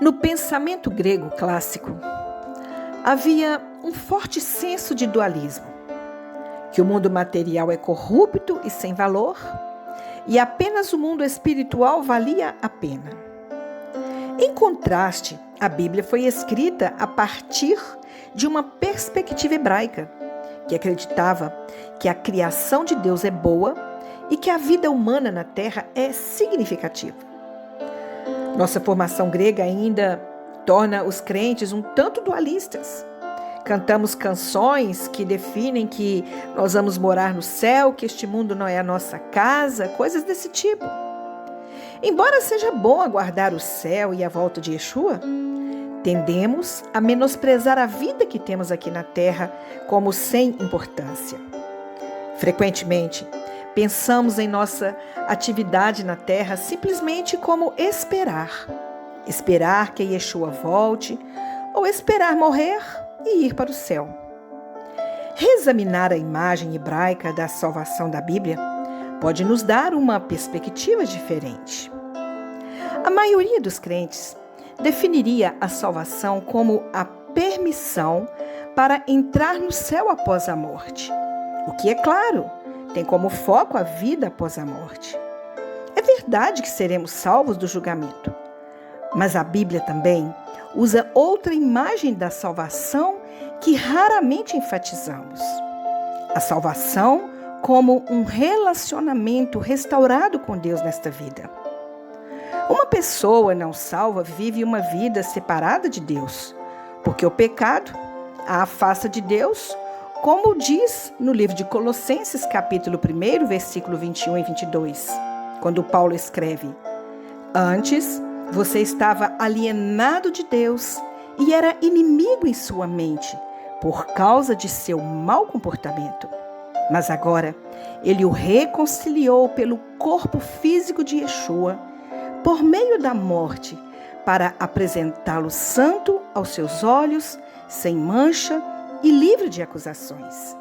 No pensamento grego clássico, havia um forte senso de dualismo, que o mundo material é corrupto e sem valor, e apenas o mundo espiritual valia a pena. Em contraste, a Bíblia foi escrita a partir de uma perspectiva hebraica, que acreditava que a criação de Deus é boa e que a vida humana na Terra é significativa. Nossa formação grega ainda torna os crentes um tanto dualistas. Cantamos canções que definem que nós vamos morar no céu, que este mundo não é a nossa casa, coisas desse tipo. Embora seja bom aguardar o céu e a volta de Yeshua, tendemos a menosprezar a vida que temos aqui na terra como sem importância. Frequentemente, pensamos em nossa atividade na terra simplesmente como esperar. Esperar que Yeshua volte ou esperar morrer e ir para o céu. Reexaminar a imagem hebraica da salvação da Bíblia pode nos dar uma perspectiva diferente. A maioria dos crentes definiria a salvação como a permissão para entrar no céu após a morte, o que, é claro, tem como foco a vida após a morte. É verdade que seremos salvos do julgamento, mas a Bíblia também usa outra imagem da salvação que raramente enfatizamos. A salvação como um relacionamento restaurado com Deus nesta vida. Uma pessoa não salva vive uma vida separada de Deus, porque o pecado a afasta de Deus, como diz no livro de Colossenses, capítulo 1, versículo 21 e 22, quando Paulo escreve: Antes, você estava alienado de Deus e era inimigo em sua mente, por causa de seu mau comportamento. Mas agora, ele o reconciliou pelo corpo físico de Yeshua, por meio da morte, para apresentá-lo santo aos seus olhos, sem mancha e livre de acusações.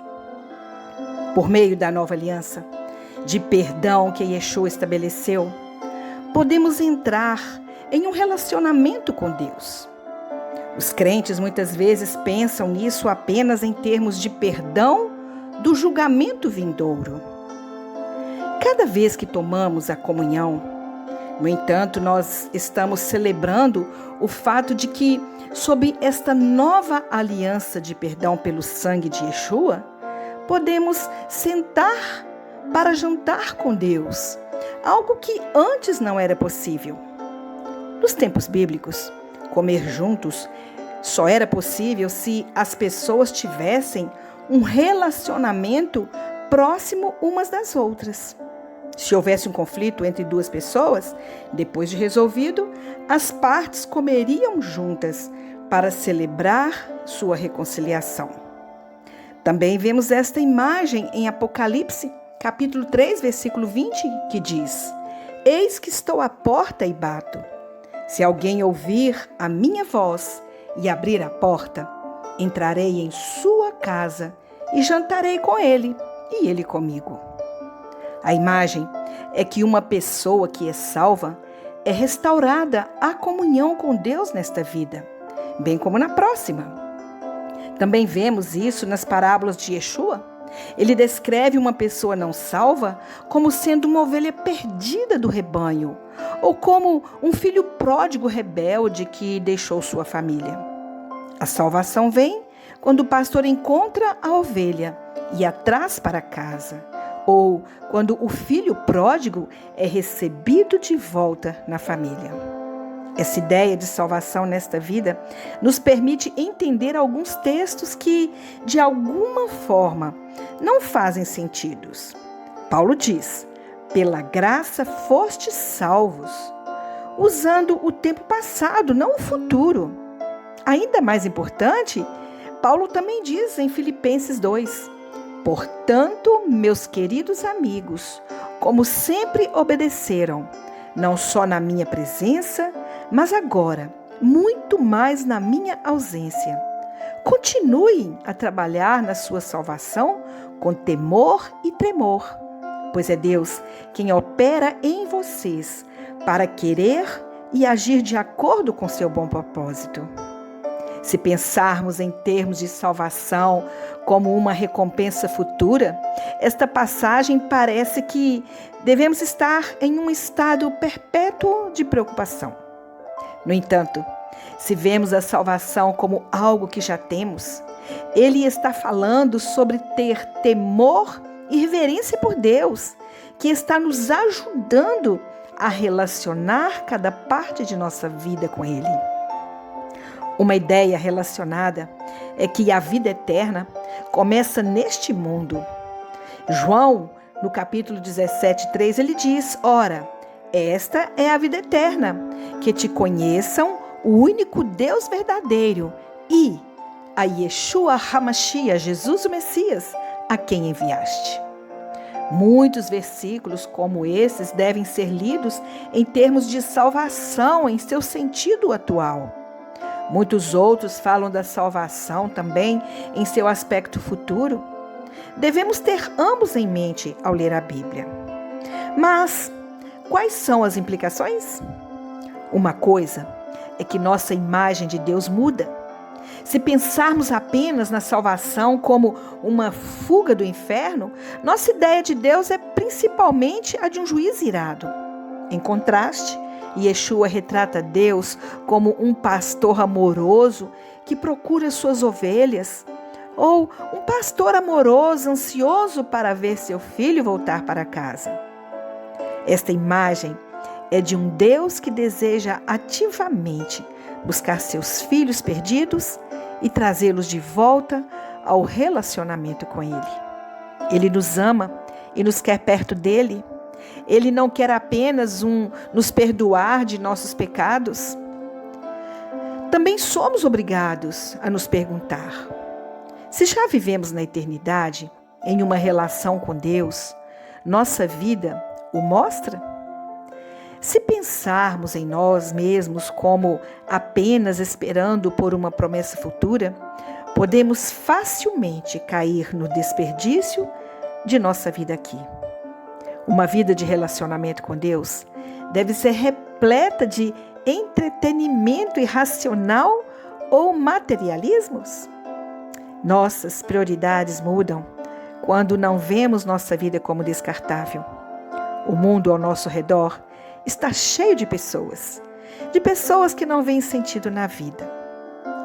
Por meio da nova aliança, de perdão que Yeshua estabeleceu, podemos entrar em um relacionamento com Deus. Os crentes muitas vezes pensam nisso apenas em termos de perdão do julgamento vindouro. Cada vez que tomamos a comunhão, no entanto, nós estamos celebrando o fato de que, sob esta nova aliança de perdão pelo sangue de Yeshua, podemos sentar para jantar com Deus, algo que antes não era possível. Nos tempos bíblicos, comer juntos só era possível se as pessoas tivessem um relacionamento próximo umas das outras. Se houvesse um conflito entre duas pessoas, depois de resolvido, as partes comeriam juntas para celebrar sua reconciliação. Também vemos esta imagem em Apocalipse, capítulo 3, versículo 20, que diz: Eis que estou à porta e bato. Se alguém ouvir a minha voz e abrir a porta, entrarei em sua casa e jantarei com ele e ele comigo. A imagem é que uma pessoa que é salva é restaurada à comunhão com Deus nesta vida, bem como na próxima. Também vemos isso nas parábolas de Yeshua. Ele descreve uma pessoa não salva como sendo uma ovelha perdida do rebanho, ou como um filho pródigo rebelde que deixou sua família. A salvação vem quando o pastor encontra a ovelha e a traz para casa, ou quando o filho pródigo é recebido de volta na família. Essa ideia de salvação nesta vida nos permite entender alguns textos que, de alguma forma, não fazem sentido. Paulo diz: pela graça fostes salvos, usando o tempo passado, não o futuro. Ainda mais importante, Paulo também diz em Filipenses 2: Portanto, meus queridos amigos, como sempre obedeceram, não só na minha presença, mas agora, muito mais na minha ausência, continuem a trabalhar na sua salvação com temor e tremor, pois é Deus quem opera em vocês para querer e agir de acordo com seu bom propósito. Se pensarmos em termos de salvação como uma recompensa futura, esta passagem parece que devemos estar em um estado perpétuo de preocupação. No entanto, se vemos a salvação como algo que já temos, ele está falando sobre ter temor e reverência por Deus, que está nos ajudando a relacionar cada parte de nossa vida com Ele. Uma ideia relacionada é que a vida eterna começa neste mundo. João, no capítulo 17:3, ele diz: Ora, esta é a vida eterna, que te conheçam o único Deus verdadeiro e a Yeshua HaMashiach, Jesus o Messias, a quem enviaste. Muitos versículos como esses devem ser lidos em termos de salvação em seu sentido atual. Muitos outros falam da salvação também em seu aspecto futuro. Devemos ter ambos em mente ao ler a Bíblia. Mas quais são as implicações? Uma coisa é que nossa imagem de Deus muda. Se pensarmos apenas na salvação como uma fuga do inferno, nossa ideia de Deus é principalmente a de um juiz irado. Em contraste, Yeshua retrata Deus como um pastor amoroso que procura suas ovelhas, ou um pastor amoroso ansioso para ver seu filho voltar para casa. Esta imagem é de um Deus que deseja ativamente buscar seus filhos perdidos e trazê-los de volta ao relacionamento com Ele. Ele nos ama e nos quer perto dele. Ele não quer apenas nos perdoar de nossos pecados. Também somos obrigados a nos perguntar: se já vivemos na eternidade, em uma relação com Deus, nossa vida o mostra? Se pensarmos em nós mesmos como apenas esperando por uma promessa futura, podemos facilmente cair no desperdício de nossa vida aqui. Uma vida de relacionamento com Deus deve ser repleta de entretenimento irracional ou materialismos? Nossas prioridades mudam quando não vemos nossa vida como descartável. O mundo ao nosso redor está cheio de pessoas que não veem sentido na vida.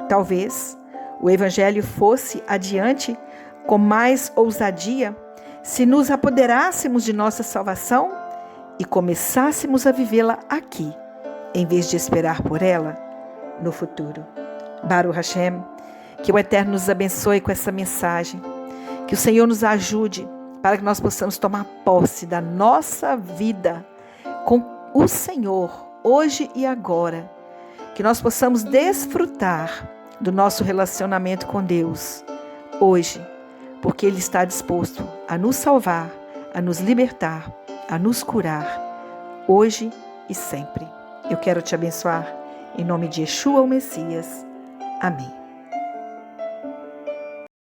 Talvez o Evangelho fosse adiante com mais ousadia se nos apoderássemos de nossa salvação e começássemos a vivê-la aqui, em vez de esperar por ela no futuro. Baruch Hashem, que o Eterno nos abençoe com essa mensagem, que o Senhor nos ajude para que nós possamos tomar posse da nossa vida com o Senhor, hoje e agora, que nós possamos desfrutar do nosso relacionamento com Deus, hoje, porque Ele está disposto a nos salvar, a nos libertar, a nos curar, hoje e sempre. Eu quero te abençoar, em nome de Yeshua, o Messias. Amém.